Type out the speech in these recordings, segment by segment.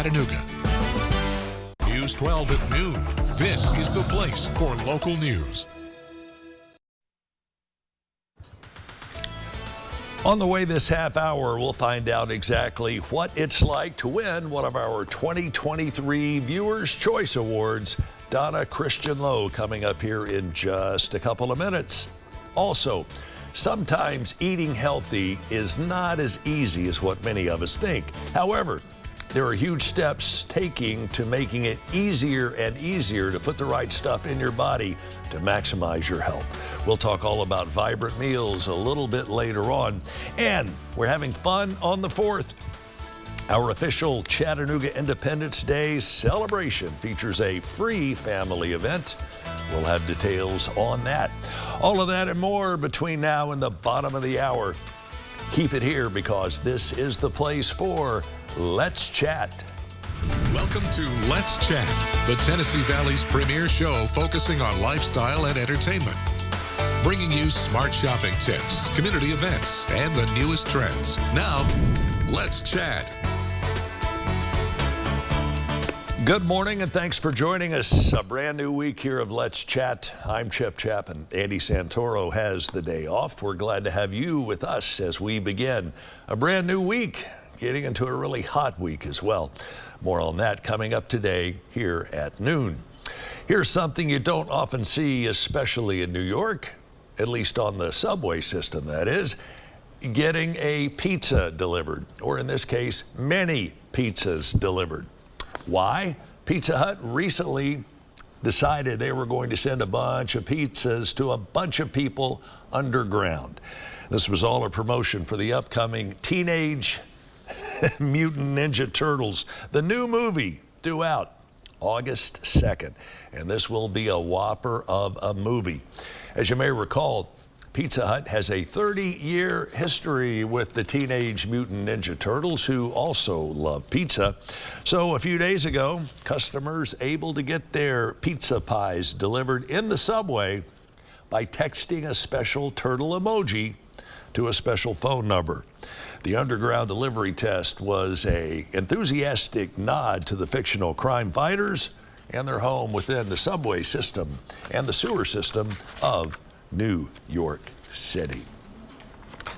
Chattanooga. News 12 at noon. This is the place for local news. On the way this half hour, we'll find out exactly what it's like to win one of our 2023 Viewers' Choice Awards. Donna Christian Lowe coming up here in just a couple of minutes. Also, sometimes eating healthy is not as easy as what many of us think. However, there are huge steps taking to making it easier and easier to put the right stuff in your body to maximize your health. We'll talk all about vibrant meals a little bit later on. And we're having fun on the 4th. Our official Chattanooga Independence Day celebration features a free family event. We'll have details on that. All of that and more between now and the bottom of the hour. Keep it here because this is the place for Let's Chat. Welcome to Let's Chat, the Tennessee Valley's premier show focusing on lifestyle and entertainment. Bringing you smart shopping tips, community events, and the newest trends. Now, let's chat. Good morning and thanks for joining us. A brand new week here of Let's Chat. I'm Chip Chapman. Andy Santoro has the day off. We're glad to have you with us as we begin a brand new week, getting into a really hot week as well. More on that coming up today here at noon. Here's something you don't often see, especially in New York, at least on the subway system, that is, getting a pizza delivered, or in this case, many pizzas delivered. Why? Pizza Hut recently decided they were going to send a bunch of pizzas to a bunch of people underground. This was all a promotion for the upcoming Teenage Mutant Ninja Turtles, the new movie, due out August 2nd. And this will be a whopper of a movie. As you may recall, Pizza Hut has a 30-year history with the Teenage Mutant Ninja Turtles, who also love pizza. So a few days ago, customers able to get their pizza pies delivered in the subway by texting a special turtle emoji to a special phone number. The underground delivery test was an enthusiastic nod to the fictional crime fighters and their home within the subway system and the sewer system of New York City.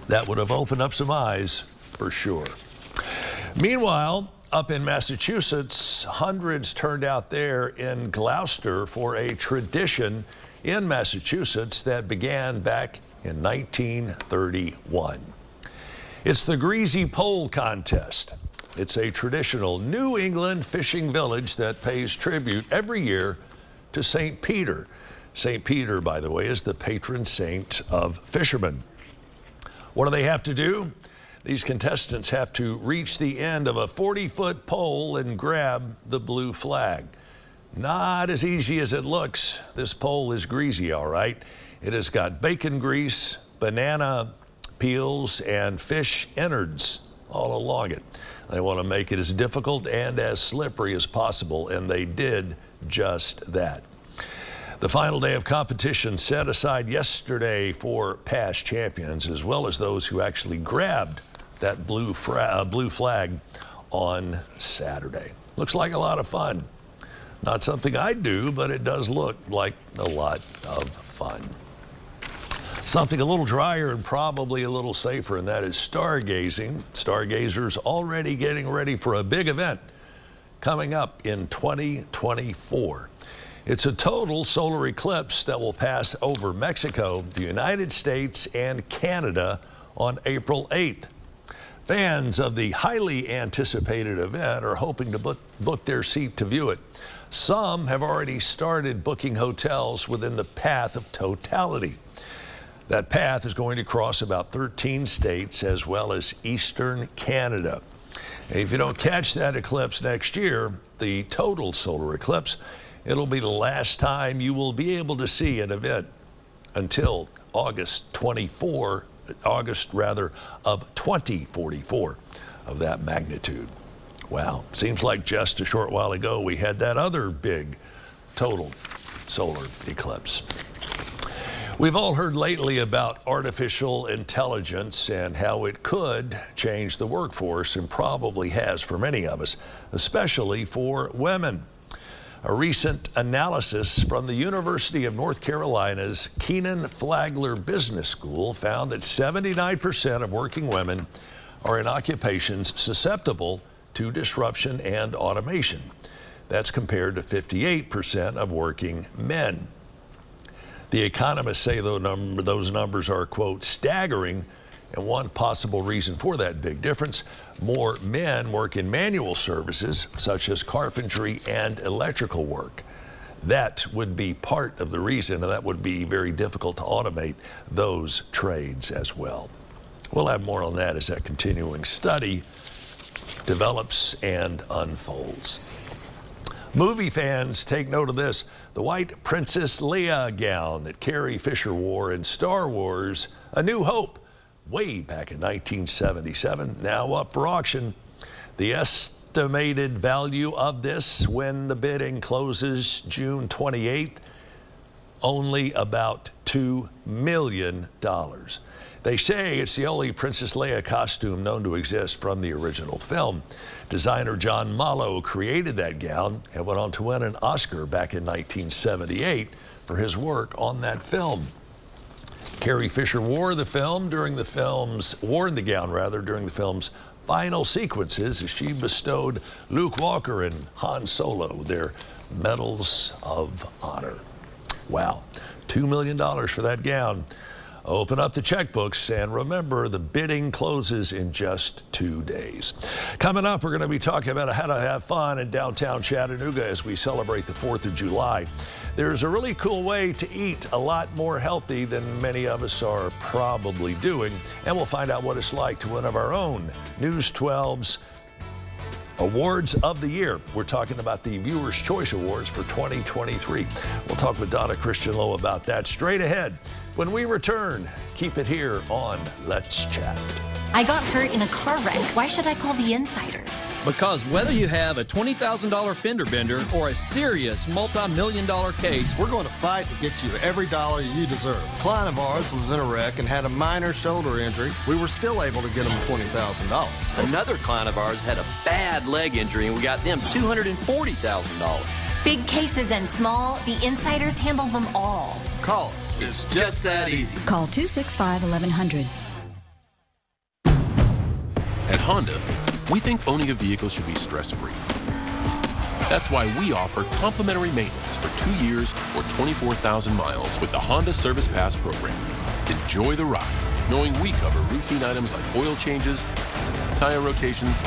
That would have opened up some eyes for sure. Meanwhile, up in Massachusetts, hundreds turned out there in Gloucester for a tradition in Massachusetts that began back in 1931. It's the Greasy Pole Contest. It's a traditional New England fishing village that pays tribute every year to St. Peter. St. Peter, by the way, is the patron saint of fishermen. What do they have to do? These contestants have to reach the end of a 40-foot pole and grab the blue flag. Not as easy as it looks. This pole is greasy, all right. It has got bacon grease, banana peels, and fish innards all along it. They want to make it as difficult and as slippery as possible, and they did just that. The final day of competition set aside yesterday for past champions, as well as those who actually grabbed that blue flag on Saturday. Looks like a lot of fun. Not something I'd do, but it does look like a lot of fun. Something a little drier and probably a little safer, and that is stargazing. Stargazers already getting ready for a big event coming up in 2024. It's a total solar eclipse that will pass over Mexico, the United States, and Canada on April 8th. Fans of the highly anticipated event are hoping to book their seat to view it. Some have already started booking hotels within the path of totality. That path is going to cross about 13 states as well as eastern Canada. If you don't catch that eclipse next year, the total solar eclipse, it'll be the last time you will be able to see an event until August of 2044 of that magnitude. Wow, seems like just a short while ago we had that other big total solar eclipse. We've all heard lately about artificial intelligence and how it could change the workforce, and probably has for many of us, especially for women. A recent analysis from the University of North Carolina's Keenan Flagler Business School found that 79% of working women are in occupations susceptible to disruption and automation. That's compared to 58% of working men. The economists say those numbers are, quote, staggering, and one possible reason for that big difference: more men work in manual services such as carpentry and electrical work. That would be part of the reason, and that would be very difficult to automate those trades as well. We'll have more on that as that continuing study develops and unfolds. Movie fans, take note of this. The white Princess Leia gown that Carrie Fisher wore in Star Wars: A New Hope, way back in 1977, now up for auction. The estimated value of this when the bidding closes June 28th, only about $2 million. They say it's the only Princess Leia costume known to exist from the original film. Designer John Mallow created that gown and went on to win an Oscar back in 1978 for his work on that film. Carrie Fisher wore the gown during the film's final sequences as she bestowed Luke Walker and Han Solo their Medals of Honor. Wow, $2 million for that gown. Open up the checkbooks, and remember, the bidding closes in just 2 days. Coming up, we're going to be talking about how to have fun in downtown Chattanooga as we celebrate the 4th of July. There's a really cool way to eat a lot more healthy than many of us are probably doing, and we'll find out what it's like to one of our own News 12's Awards of the Year. We're talking about the Viewers' Choice Awards for 2023. We'll talk with Donna Christian-Lowe about that straight ahead. When we return, keep it here on Let's Chat. I got hurt in a car wreck. Why should I call the Insiders? Because whether you have a $20,000 fender bender or a serious multi-million-dollar case, we're going to fight to get you every dollar you deserve. A client of ours was in a wreck and had a minor shoulder injury. We were still able to get him $20,000. another client of ours had a bad leg injury and we got them $240,000. Big cases and small, the Insiders handle them all. Call us. It's just that easy. Call 265-1100. At Honda, we think owning a vehicle should be stress-free. That's why we offer complimentary maintenance for 2 years or 24,000 miles with the Honda Service Pass program. Enjoy the ride, knowing we cover routine items like oil changes, tire rotations,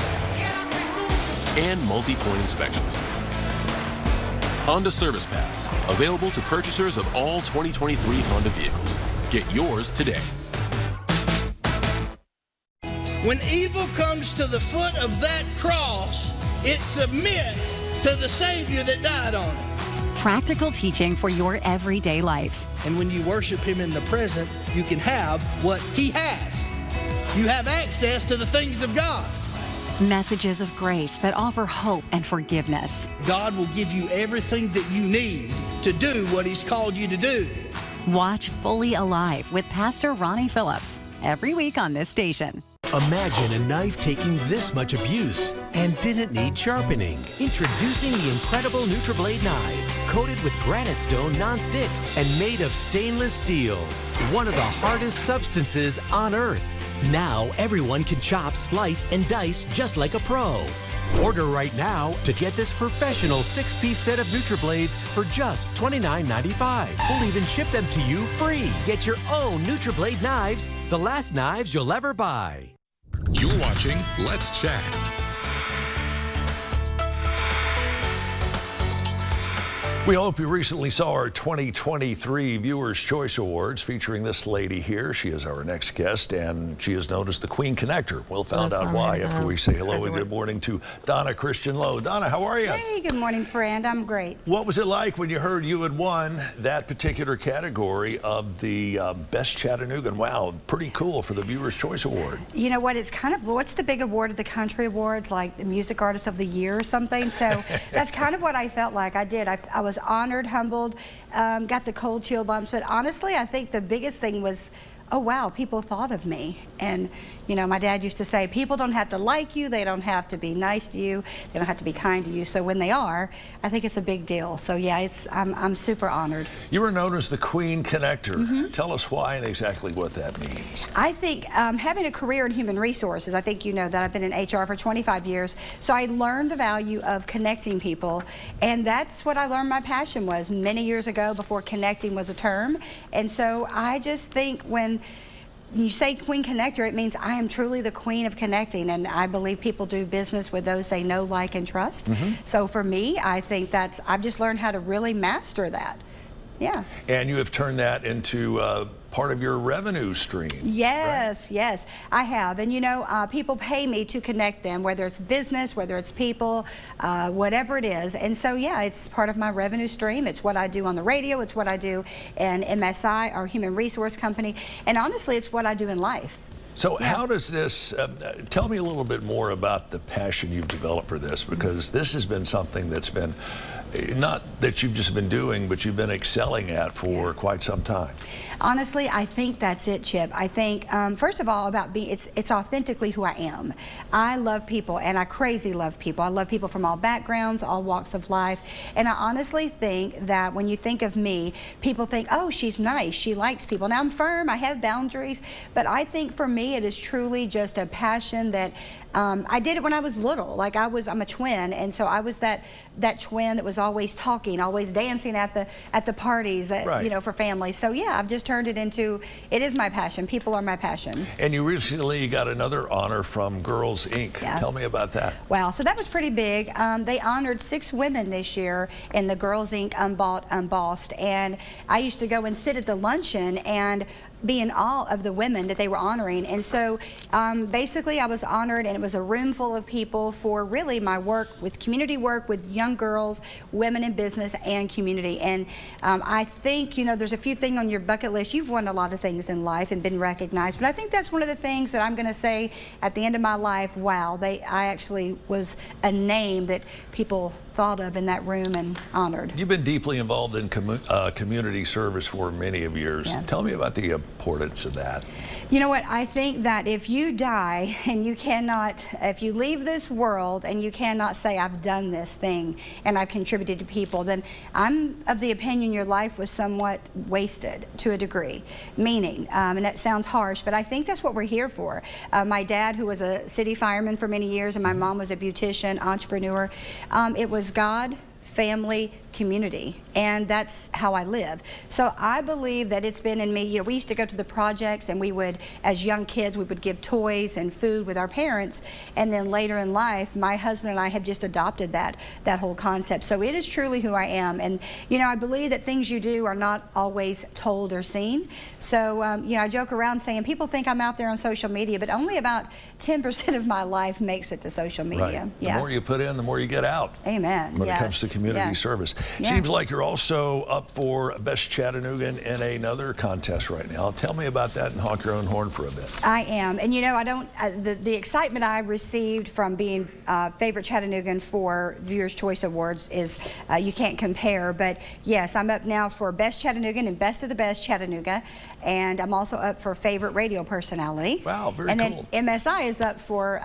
and multi-point inspections. Honda Service Pass, available to purchasers of all 2023 Honda vehicles. Get yours today. When evil comes to the foot of that cross, it submits to the Savior that died on it. Practical teaching for your everyday life. And when you worship Him in the present, you can have what He has. You have access to the things of God. Messages of grace that offer hope and forgiveness. God will give you everything that you need to do what He's called you to do. Watch Fully Alive with Pastor Ronnie Phillips every week on this station. Imagine a knife taking this much abuse and didn't need sharpening. Introducing the incredible NutriBlade knives, coated with granite stone non-stick and made of stainless steel, one of the hardest substances on earth. Now everyone can chop, slice, and dice just like a pro. Order right now to get this professional 6-piece set of NutriBlades for just $29.95. We'll even ship them to you free. Get your own NutriBlade knives, the last knives you'll ever buy. You're watching Let's Chat. We hope you recently saw our 2023 Viewers' Choice Awards featuring this lady here. She is our next guest, and she is known as the Queen Connector. We'll find out why after we say hello and good morning to Donna Christian-Lowe. Donna, how are you? Hey, good morning, friend. I'm great. What was it like when you heard you had won that particular category of the Best Chattanooga? Wow, pretty cool for the Viewers' Choice Award. You know what? It's kind of, what's the big award of the country awards, like the Music Artist of the Year or something? So that's kind of what I felt like. I did. I was was honored, humbled, got the cold chill bumps. But honestly, I think the biggest thing was, oh wow, people thought of me. And you know, my dad used to say, people don't have to like you, they don't have to be nice to you, they don't have to be kind to you. So when they are, I think it's a big deal. So yeah, I'm super honored. You were known as the Queen Connector. Tell us why and exactly what that means. I think having a career in human resources, I think you know that I've been in HR for 25 years, so I learned the value of connecting people, and that's what I learned my passion was many years ago before connecting was a term. And so I just think when you say Queen Connector, it means I am truly the queen of connecting, and I believe people do business with those they know, like, and trust. So for me, I think I've just learned how to really master that. Yeah. And you have turned that into part of your revenue stream. Yes, right? yes, I have. And you know, people pay me to connect them, whether it's business, whether it's people, whatever it is. And so, yeah, it's part of my revenue stream. It's what I do on the radio. It's what I do in MSI, our human resource company. And honestly, it's what I do in life. So how does this, tell me a little bit more about the passion you've developed for this, because this has been something that's been, not that you've just been doing, but you've been excelling at for quite some time. Honestly, I think that's it, Chip. I think, first of all, about being, it's authentically who I am. I love people, and I crazy love people. I love people from all backgrounds, all walks of life. And I honestly think that when you think of me, people think, oh, she's nice, she likes people. Now, I'm firm, I have boundaries, but I think for me, it is truly just a passion that I did it when I was little. Like I'm a twin, and so I was that twin that was always talking, always dancing at the parties, you know, for families. So yeah, I've just turned it into, it is my passion. People are my passion. And you recently got another honor from Girls Inc. Yeah. Tell me about that. Wow, so that was pretty big. They honored 6 women this year in the Girls Inc. Unbought, Unbossed, and I used to go and sit at the luncheon and be in awe of the women that they were honoring. And so basically I was honored, and it was a room full of people for really my work with community work with young girls, women in business, and community. And I think, you know, there's a few things on your bucket list. You've won a lot of things in life and been recognized, but I think that's one of the things that I'm going to say at the end of my life, wow, I actually was a name that people thought of in that room and honored. You've been deeply involved in community service for many of years. Yeah. Tell me about the importance of that. You know what, I think that if you die and you cannot, if you leave this world and you cannot say, I've done this thing and I've contributed to people, then I'm of the opinion your life was somewhat wasted to a degree. Meaning, and that sounds harsh, but I think that's what we're here for. My dad, who was a city fireman for many years, and my mom was a beautician, entrepreneur, it was God, family, community, and that's how I live. So I believe that it's been in me. You know, we used to go to the projects, and we would, as young kids, we would give toys and food with our parents, and then later in life, my husband and I have just adopted that whole concept. So it is truly who I am, and you know, I believe that things you do are not always told or seen. So you know, I joke around saying people think I'm out there on social media, but only about 10% of my life makes it to social media. Right. Yeah. The more you put in, the more you get out. Amen. When it comes to community service. Yeah. Seems like you're also up for Best Chattanooga in another contest right now. Tell me about that and honk your own horn for a bit. I am, and you know, I don't. The excitement I received from being favorite Chattanoogan for Viewers' Choice Awards is you can't compare. But yes, I'm up now for Best Chattanoogan and Best of the Best Chattanooga, and I'm also up for favorite radio personality. Wow, very and cool. And then MSI is up for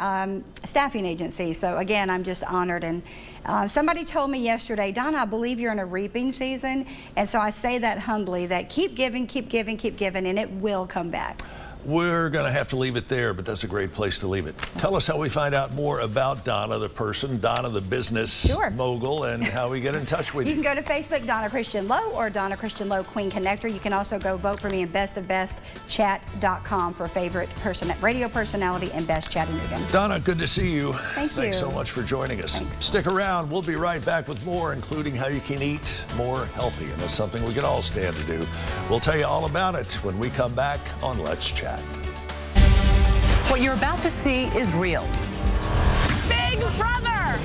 staffing agency. So again, I'm just honored. And somebody told me yesterday, Donna, I believe you're in a reaping season, and so I say that humbly, that keep giving, keep giving, keep giving, and it will come back. We're going to have to leave it there, but that's a great place to leave it. Tell us how we find out more about Donna, the person, Donna, the business mogul, and how we get in touch with you. You can go to Facebook, Donna Christian Lowe, or Donna Christian Lowe Queen Connector. You can also go vote for me in bestofbestchat.com for favorite radio personality and Best Chattanooga. Donna, good to see you. Thank you. Thanks so much for joining us. Thanks. Stick around. We'll be right back with more, including how you can eat more healthy, and that's something we can all stand to do. We'll tell you all about it when we come back on Let's Chat. What you're about to see is real. Big Brother!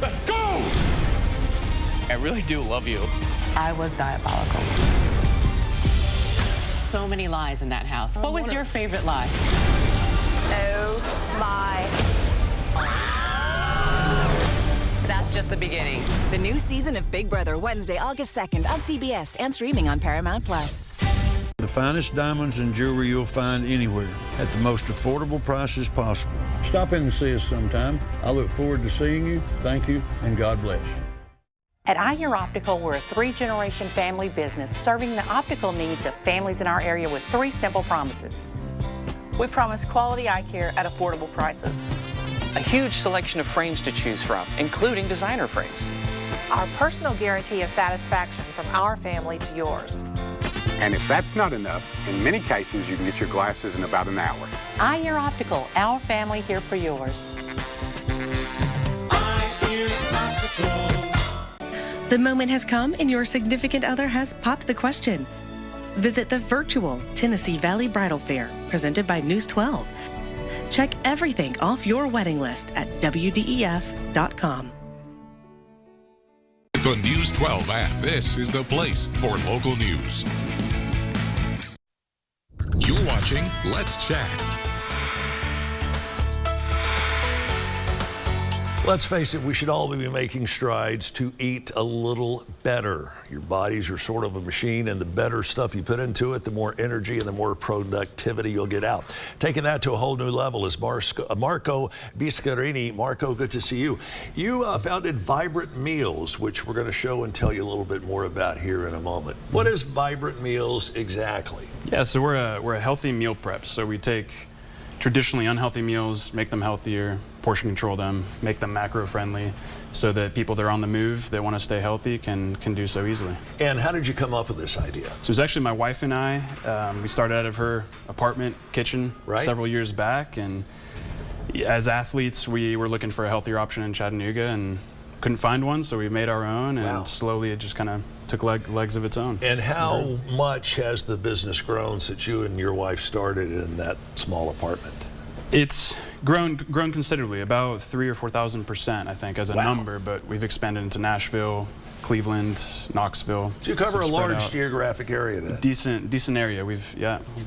Let's go! I really do love you. I was diabolical. So many lies in that house. What was your favorite lie? Oh my. That's just just the beginning. The new season of Big Brother, Wednesday, August 2nd on CBS and streaming on Paramount+. The finest diamonds and jewelry you'll find anywhere at the most affordable prices possible. Stop in and see us sometime. I look forward to seeing you. Thank you, and God bless. At iHear Optical, we're a 3-generation family business serving the optical needs of families in our area with 3 simple promises. We promise quality eye care at affordable prices. A huge selection of frames to choose from, including designer frames. Our personal guarantee of satisfaction from our family to yours. And if that's not enough, in many cases you can get your glasses in about an hour. iHear Optical, our family here for yours. The moment has come and your significant other has popped the question. Visit the virtual Tennessee Valley Bridal Fair presented by News 12. Check everything off your wedding list at WDEF.com. The News 12 app. This is the place for local news. You're watching Let's Chat. Let's face it, we should all be making strides to eat a little better. Your bodies are sort of a machine, and the better stuff you put into it, the more energy and the more productivity you'll get out. Taking that to a whole new level is Marco Biscarini. Marco, good to see you. You founded Vibrant Meals, which we're going to show and tell you a little bit more about here in a moment. What is Vibrant Meals exactly? Yeah, so we're a healthy meal prep. So we take traditionally unhealthy meals, make them healthier, portion control them, make them macro friendly, so that people that are on the move that want to stay healthy can do so easily. And how did you come up with this idea? So it was actually my wife and I. We started out of her apartment kitchen several years back, and as athletes we were looking for a healthier option in Chattanooga and couldn't find one, so we made our own, and slowly it just kind of took legs of its own. And how much has the business grown since you and your wife started in that small apartment? It's grown considerably, about 3,000 or 4,000%, I think, as a number. But we've expanded into Nashville, Cleveland, Knoxville. So you cover a large geographic area then? Decent area. We've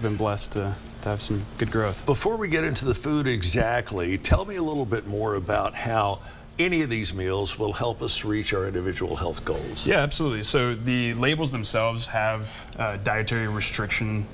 been blessed to have some good growth. Before we get into the food exactly, tell me a little bit more about how any of these meals will help us reach our individual health goals. Yeah, absolutely. So the labels themselves have dietary restriction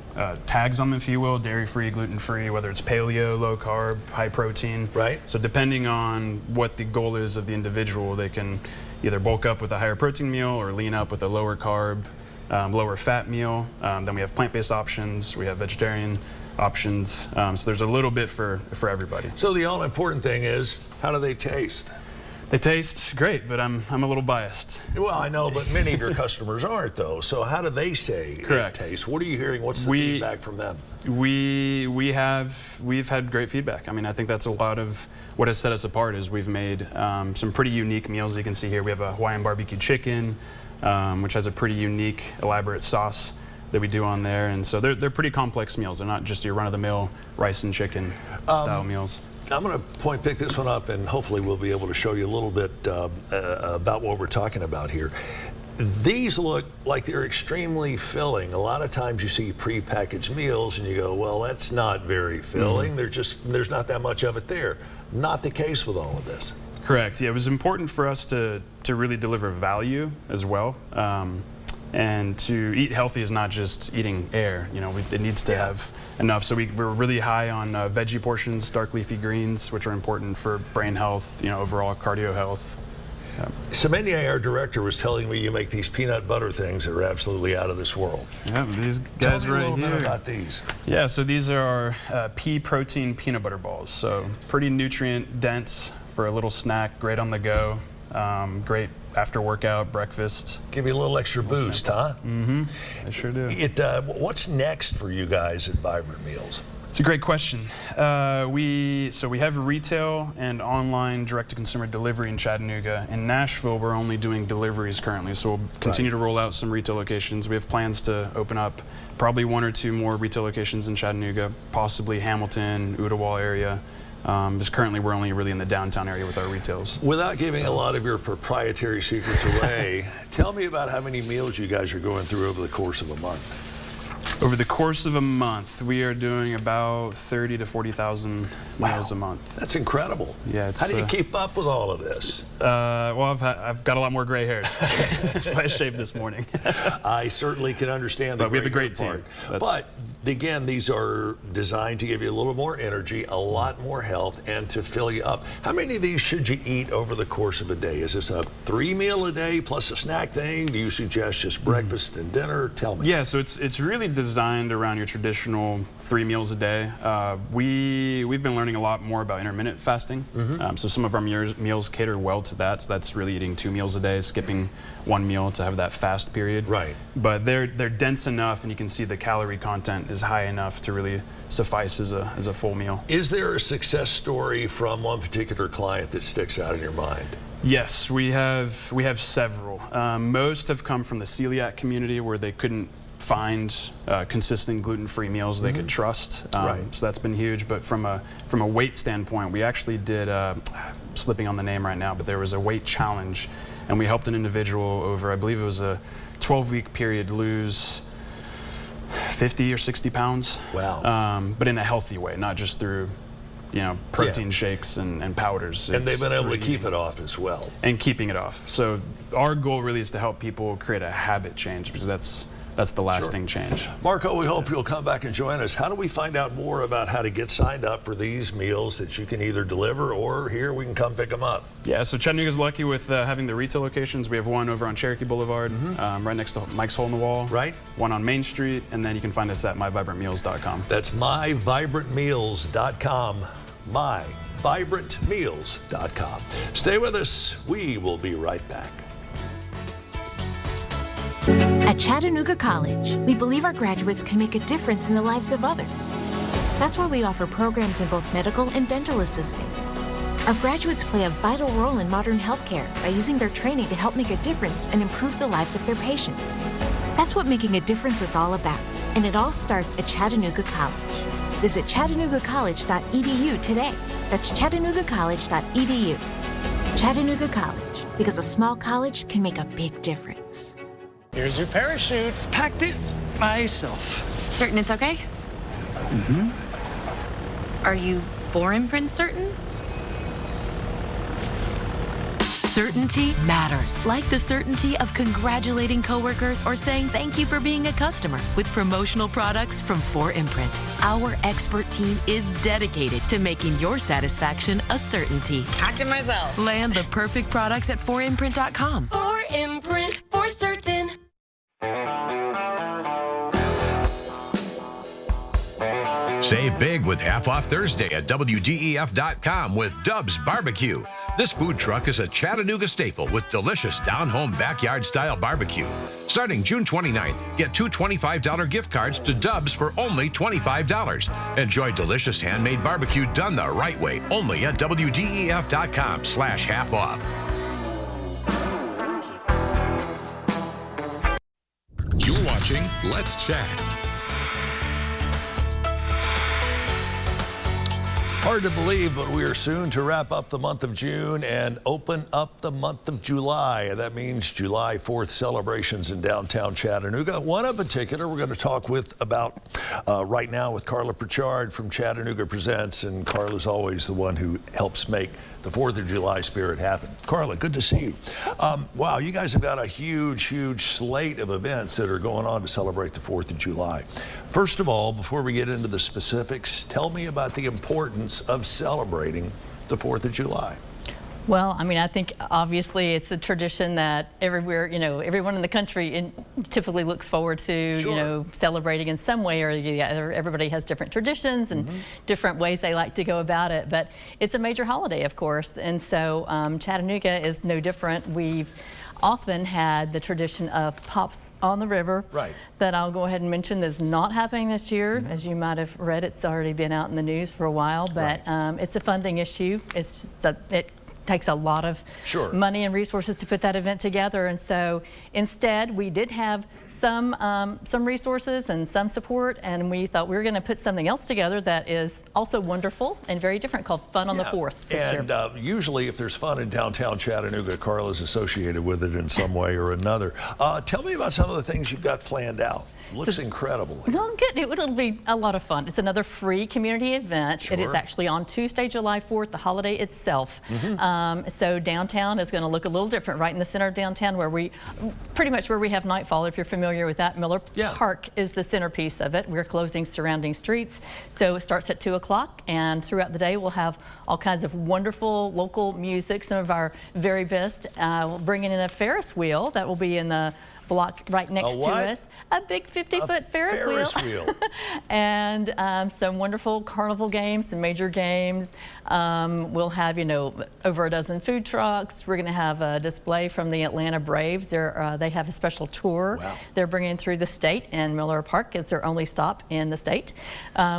tags on them, if you will, dairy-free, gluten-free, whether it's paleo, low carb, high protein. Right. So depending on what the goal is of the individual, they can either bulk up with a higher protein meal or lean up with a lower carb, lower fat meal. Then we have plant-based options. We have vegetarian options. So there's a little bit for everybody. So the all-important thing is, how do they taste? They taste great, but I'm a little biased. Well, I know, but many of your customers aren't, though. So how do they say it tastes? What are you hearing? What's the feedback from them? We've had great feedback. I mean, I think that's a lot of what has set us apart. Is we've made some pretty unique meals. You can see here we have a Hawaiian barbecue chicken, which has a pretty unique, elaborate sauce that we do on there, and so they're pretty complex meals. They're not just your run-of-the-mill rice and chicken style meals. I'm going to pick this one up, and hopefully we'll be able to show you a little bit about what we're talking about here. These look like they're extremely filling. A lot of times you see prepackaged meals and you go, well, that's not very filling. There's not that much of it there. Not the case with all of this. Correct. Yeah, it was important for us to really deliver value as well. And to eat healthy is not just eating air. You know, it needs to have enough. So we're really high on veggie portions, dark leafy greens, which are important for brain health, you know, overall cardio health. Semenya, our director, was telling me you make these peanut butter things that are absolutely out of this world. Yeah, these guys Tell me a little bit here. about these. Yeah, so these are our pea protein peanut butter balls. So pretty nutrient dense for a little snack, great on the go, great after workout, breakfast. Give you a little extra boost, huh? Mm-hmm. I sure do. What's next for you guys at Vibrant Meals? It's a great question. We have retail and online direct-to-consumer delivery in Chattanooga. In Nashville, we're only doing deliveries currently, so we'll continue to roll out some retail locations. We have plans to open up probably 1 or 2 more retail locations in Chattanooga, possibly Hamilton, Ooltewah area. Because currently we're only really in the downtown area with our retails. Without giving a lot of your proprietary secrets away, tell me about how many meals you guys are going through over the course of a month. Over the course of a month, we are doing about 30 to 40,000 meals a month. That's incredible. Yeah. It's, how do you keep up with all of this? Well, I've got a lot more gray hairs. That's why I shaved this morning. I certainly can understand that. But we have a great team. But again, these are designed to give you a little more energy, a lot more health, and to fill you up. How many of these should you eat over the course of a day? Is this a 3 meal a day plus a snack thing? Do you suggest just breakfast and dinner? Tell me. Yeah, so it's really designed around your traditional 3 meals a day. We've been learning a lot more about intermittent fasting. So some of our meals cater well to that. So that's really eating 2 meals a day, skipping 1 meal to have that fast period. Right. But they're dense enough, and you can see the calorie content is high enough to really suffice as a full meal. Is there a success story from one particular client that sticks out in your mind? Yes, we have several. Most have come from the celiac community where they couldn't find consistent gluten-free meals they could trust. So that's been huge. But from a weight standpoint, we actually did, slipping on the name right now, but there was a weight challenge, and we helped an individual over, I believe it was a 12-week period, lose 50 or 60 pounds. Wow. But in a healthy way, not just through protein shakes and powders. And they've been able to keep it off as well. And keeping it off. So our goal really is to help people create a habit change, because that's the lasting change. Marco, we hope you'll come back and join us. How do we find out more about how to get signed up for these meals that you can either deliver or here we can come pick them up? Yeah, so Chattanooga's lucky with having the retail locations. We have one over on Cherokee Boulevard, right next to Mike's Hole in the Wall. Right. One on Main Street, and then you can find us at myvibrantmeals.com. That's myvibrantmeals.com. myvibrantmeals.com. Stay with us. We will be right back. At Chattanooga College, we believe our graduates can make a difference in the lives of others. That's why we offer programs in both medical and dental assisting. Our graduates play a vital role in modern healthcare by using their training to help make a difference and improve the lives of their patients. That's what making a difference is all about, and it all starts at Chattanooga College. Visit chattanoogacollege.edu today. That's chattanoogacollege.edu. Chattanooga College, because a small college can make a big difference. Here's your parachute. Packed it myself. Certain it's okay? Are you for imprint certain? Certainty matters, like the certainty of congratulating coworkers or saying thank you for being a customer with promotional products from 4imprint. Our expert team is dedicated to making your satisfaction a certainty. Packed it myself. Land the perfect products at 4imprint.com. 4imprint, for certain. Save big with Half Off Thursday at WDEF.com with Dub's Barbecue. This food truck is a Chattanooga staple with delicious down-home backyard-style barbecue. Starting June 29th, get 2 $25 gift cards to Dub's for only $25. Enjoy delicious handmade barbecue done the right way only at WDEF.com/half-off. You're watching Let's Chat. Hard to believe, but we are soon to wrap up the month of June and open up the month of July. That means July 4th celebrations in downtown Chattanooga. One in particular we're going to talk about right now with Carla Pritchard from Chattanooga Presents. And Carla's always the one who helps make the 4th of July spirit happen. Carla, good to see you. Wow, you guys have got a huge slate of events that are going on to celebrate the 4th of July. First of all, before we get into the specifics, tell me about the importance of celebrating the 4th of July. Well, I mean, I think obviously it's a tradition that everywhere, everyone in the country typically looks forward to, celebrating in some way or the other. Everybody has different traditions and different ways they like to go about it, but it's a major holiday, of course, and so Chattanooga is no different. We've often had the tradition of Pops on the River that I'll go ahead and mention is not happening this year. As you might have read, it's already been out in the news for a while, but it's a funding issue. It's just it takes a lot of money and resources to put that event together, and so instead we did have some resources and some support, and we thought we were going to put something else together that is also wonderful and very different called Fun on the 4th. And usually if there's fun in downtown Chattanooga, Carla's associated with it in some way or another. Tell me about some of the things you've got planned out. Looks incredible. Well, good. It'll be a lot of fun. It's another free community event. Sure. It is actually on Tuesday, July 4th, the holiday itself. So downtown is going to look a little different, right in the center of downtown, where pretty much where we have Nightfall, if you're familiar with that. Miller Park is the centerpiece of it. We're closing surrounding streets. So it starts at 2 o'clock, and throughout the day we'll have all kinds of wonderful local music, some of our very best. We'll bring in a Ferris wheel that will be in the block right next to us. A big 50-foot Ferris wheel. And some wonderful carnival games, some major games. We'll have, over a dozen food trucks. We're going to have a display from the Atlanta Braves. They have a special tour they're bringing through the state, and Miller Park is their only stop in the state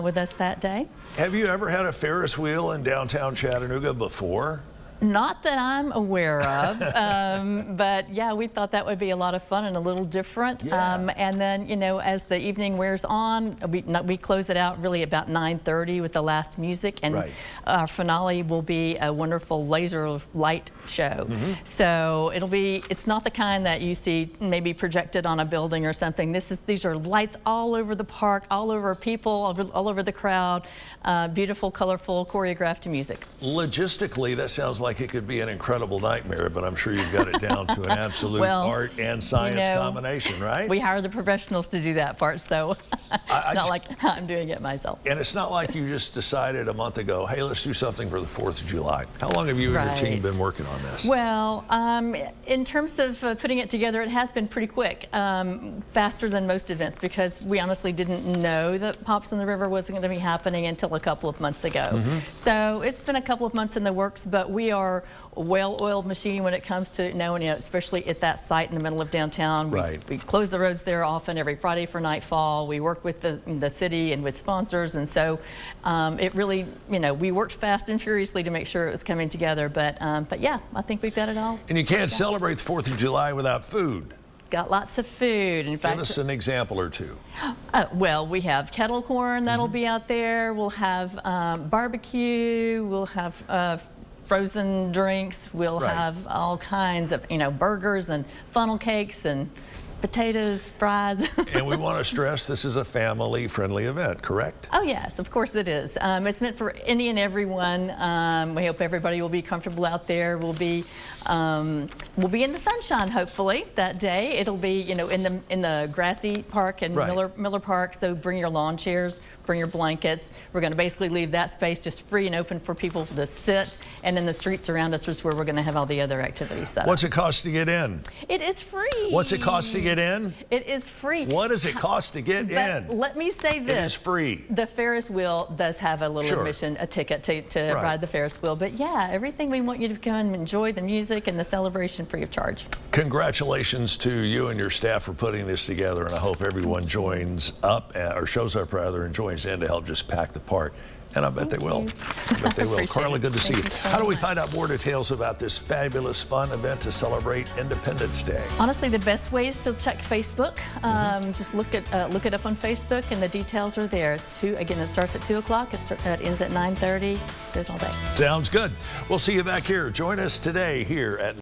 with us that day. Have you ever had a Ferris wheel in downtown Chattanooga before? Not that I'm aware of, but yeah, we thought that would be a lot of fun and a little different. And then, as the evening wears on, we close it out really about 9:30 with the last music, and our finale will be a wonderful laser light show. So it's not the kind that you see maybe projected on a building or something. These are lights all over the park, all over people, all over the crowd. Beautiful, colorful, choreographed music. Logistically, that sounds like it could be an incredible nightmare, but I'm sure you've got it down to an absolute art and science combination, right? We hire the professionals to do that part, so it's not like I'm doing it myself. And it's not like you just decided a month ago, hey, let's do something for the 4th of July. How long have you and your team been working on this? Well, in terms of putting it together, it has been pretty quick, faster than most events, because we honestly didn't know that Pops in the River wasn't going to be happening until a couple of months ago. So it's been a couple of months in the works, but we are a well-oiled machine when it comes to knowing, especially at that site in the middle of downtown. We close the roads there often every Friday for Nightfall. We work with the city and with sponsors, and so it really, we worked fast and furiously to make sure it was coming together. But yeah, I think we've got it all. And you can't celebrate the 4th of July without food. Got lots of food. In fact, give us an example or two. Well, we have kettle corn that'll be out there. We'll have barbecue. We'll have frozen drinks. We'll have all kinds of, burgers and funnel cakes and potatoes, fries. And we want to stress this is a family-friendly event, correct? Oh yes, of course it is. It's meant for any and everyone. We hope everybody will be comfortable out there. We'll be in the sunshine hopefully that day. It'll be in the grassy park in Miller Park. So bring your lawn chairs, bring your blankets. We're going to basically leave that space just free and open for people to sit. And in the streets around us is where we're going to have all the other activities set up. What's it cost to get in? It is free. What's it cost to get in? It is free. What does it cost to get in? Let me say this. It is free. The Ferris wheel does have a little admission, a ticket to ride the Ferris wheel. But yeah, everything, we want you to come and enjoy the music and the celebration free of charge. Congratulations to you and your staff for putting this together, and I hope everyone joins up, or shows up rather, and joins in to help just pack the park. And I bet they will. I bet they will. Carla, good to see you. How do we find out more details about this fabulous, fun event to celebrate Independence Day? Honestly, the best way is to check Facebook. Just look it up on Facebook, and the details are there. Again, it starts at 2 o'clock. It ends at 9:30. Goes all day. Sounds good. We'll see you back here. Join us today here at